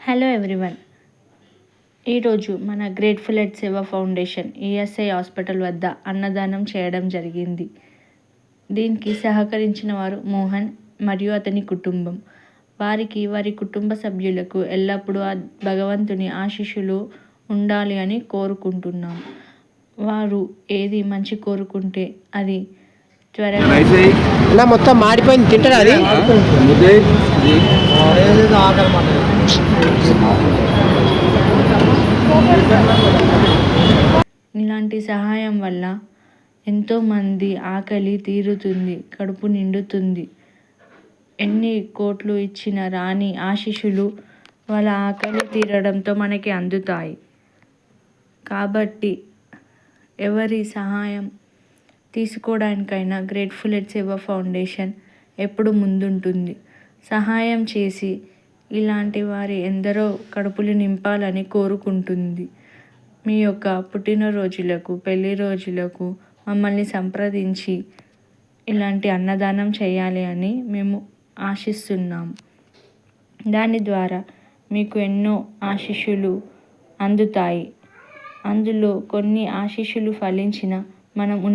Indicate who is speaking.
Speaker 1: Hello everyone. ఈరోజు మన grateful at సేవా ఫౌండేషన్ ఈఎస్ఐ హాస్పిటల్ వద్ద అన్నదానం చేయడం జరిగింది. దీనికి సహకరించిన వారు మోహన్ మరియు అతని కుటుంబం. వారికి వారి కుటుంబ సభ్యులకు ఎల్లప్పుడూ ఆ భగవంతుని ఆశీస్సులు ఉండాలి అని కోరుకుంటున్నాం. వారు ఏది మంచి కోరుకుంటే అది త్వరగా
Speaker 2: మొత్తం మాడిపోయింది. తింటారా అది?
Speaker 1: ఇలాంటి సహాయం వల్ల ఎంతోమంది ఆకలి తీరుతుంది, కడుపు నిండుతుంది. ఎన్ని కోట్లు ఇచ్చిన రాని ఆశీస్సులు వాళ్ళ ఆకలి తీరడంతో మనకి అందుతాయి. కాబట్టి ఎవరి సహాయం తీసుకోవడానికైనా గ్రేట్ఫుల్ ఎట్ సేవా ఫౌండేషన్ ఎప్పుడు ముందుంటుంది. సహాయం చేసి ఇలాంటి వారి ఎందరో కడుపులు నింపాలని కోరుకుంటుంది. మీ యొక్క పుట్టినరోజులకు, పెళ్లి రోజులకు మమ్మల్ని సంప్రదించి ఇలాంటి అన్నదానం చేయాలి అని మేము ఆశిస్తున్నాము. దాని ద్వారా మీకు ఎన్నో ఆశీస్సులు అందుతాయి. అందులో కొన్ని ఆశీస్సులు ఫలించిన మనం